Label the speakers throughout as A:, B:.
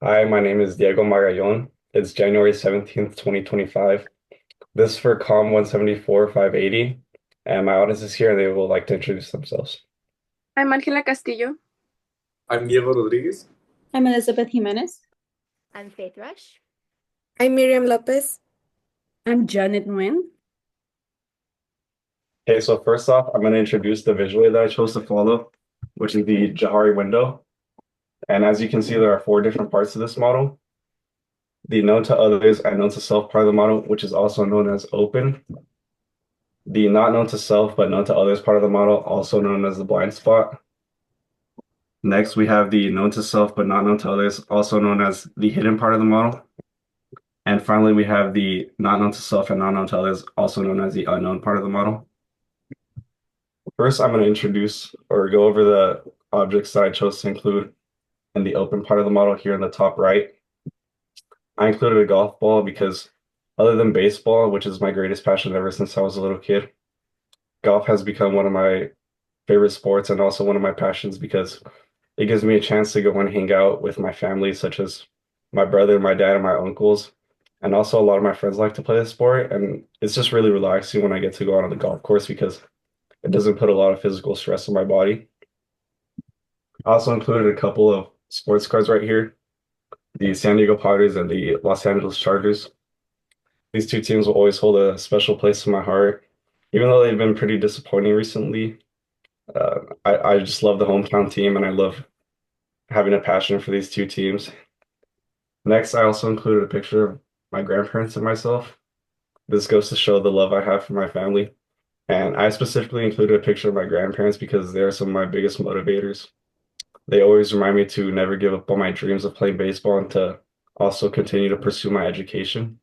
A: Hi, my name is Diego Magallon. It's January 17th, 2025. This is for COMM 174-580, and my audience is here and they will like to introduce themselves.
B: I'm Ángela Castillo.
C: I'm Diego Rodriguez.
D: I'm Elizabeth Jimenez.
E: I'm Faith Rush.
F: I'm Miriam Lopez.
D: I'm Janet Nguyen.
A: Okay, so first off, I'm going to introduce the visual that I chose to follow, which is the Johari window. And as you can see, there are four different parts to this model. The known to others and known to self part of the model, which is also known as open. The not known to self but known to others part of the model, also known as the blind spot. Next, we have the known to self but not known to others, also known as the hidden part of the model. And finally, we have the not known to self and not known to others, also known as the unknown part of the model. First, I'm going to introduce or go over the objects that I chose to include in the open part of the model here in the top right. I included a golf ball because other than baseball, which is my greatest passion ever since I was a little kid, golf has become one of my favorite sports and also one of my passions because it gives me a chance to go and hang out with my family, such as my brother, my dad, and my uncles. And also, a lot of my friends like to play this sport, and it's just really relaxing when I get to go out on the golf course because it doesn't put a lot of physical stress on my body. I also included a couple of sports cards right here, the San Diego Padres and the Los Angeles Chargers. These two teams will always hold a special place in my heart, even though they've been pretty disappointing recently. I just love the hometown team, and I love having a passion for these two teams. Next, I also included a picture of my grandparents and myself. This goes to show the love I have for my family. And I specifically included a picture of my grandparents because they are some of my biggest motivators. They always remind me to never give up on my dreams of playing baseball and to also continue to pursue my education.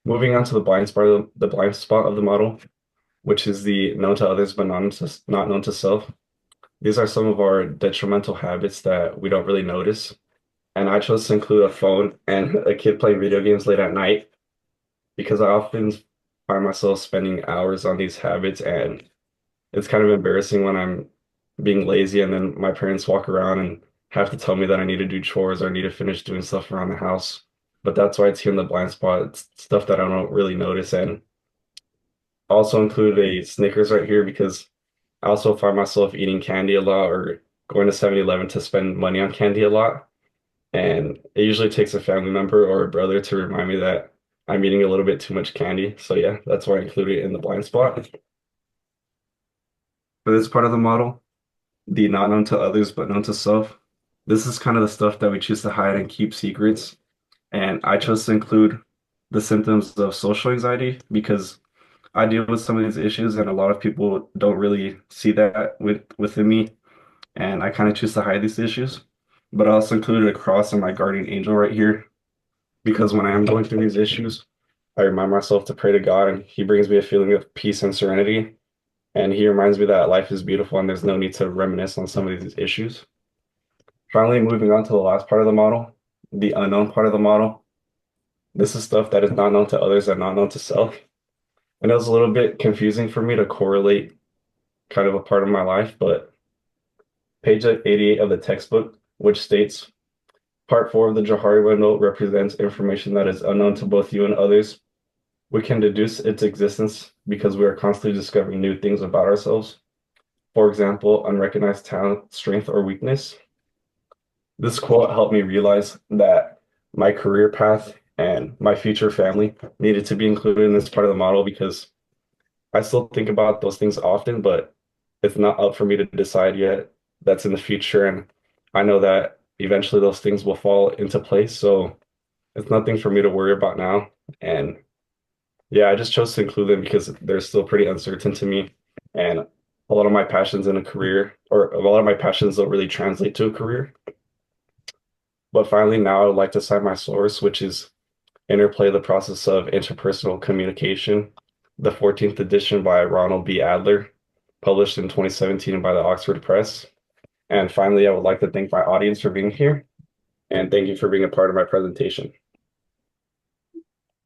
A: Moving on to the blind spot of the model, which is the known to others but not known to self. These are some of our detrimental habits that we don't really notice. And I chose to include a phone and a kid playing video games late at night because I often find myself spending hours on these habits, and it's kind of embarrassing when I'm being lazy and then my parents walk around and have to tell me that I need to do chores or I need to finish doing stuff around the house. But that's why it's here in the blind spot. It's stuff that I don't really notice. And I also include a Snickers right here because I also find myself eating candy a lot or going to 7-Eleven to spend money on candy a lot. And it usually takes a family member or a brother to remind me that I'm eating a little bit too much candy. So yeah, that's why I included it in the blind spot. For this part of the model, the not known to others but known to self, this is kind of the stuff that we choose to hide and keep secrets. And I chose to include the symptoms of social anxiety because I deal with some of these issues and a lot of people don't really see that within me. And I kind of choose to hide these issues. But I also included a cross and my guardian angel right here because when I am going through these issues, I remind myself to pray to God and He brings me a feeling of peace and serenity. And He reminds me that life is beautiful and there's no need to reminisce on some of these issues. Finally, moving on to the last part of the model, the unknown part of the model. This is stuff that is not known to others and not known to self. And it was a little bit confusing for me to correlate kind of a part of my life, but page 88 of the textbook, which states, Part 4 of the Johari window represents information that is unknown to both you and others. We can deduce its existence because we are constantly discovering new things about ourselves. For example, unrecognized talent, strength, or weakness. This quote helped me realize that my career path and my future family needed to be included in this part of the model because I still think about those things often, but it's not up for me to decide yet. That's in the future, and I know that eventually those things will fall into place. So it's nothing for me to worry about now. And yeah, I just chose to include them because they're still pretty uncertain to me. And a lot of my passions in a career, or a lot of my passions don't really translate to a career. But finally, now I would like to cite my source, which is Interplay the Process of Interpersonal Communication, the 14th edition by Ronald B. Adler, published in 2017 by the Oxford Press. And finally, I would like to thank my audience for being here, and thank you for being a part of my presentation.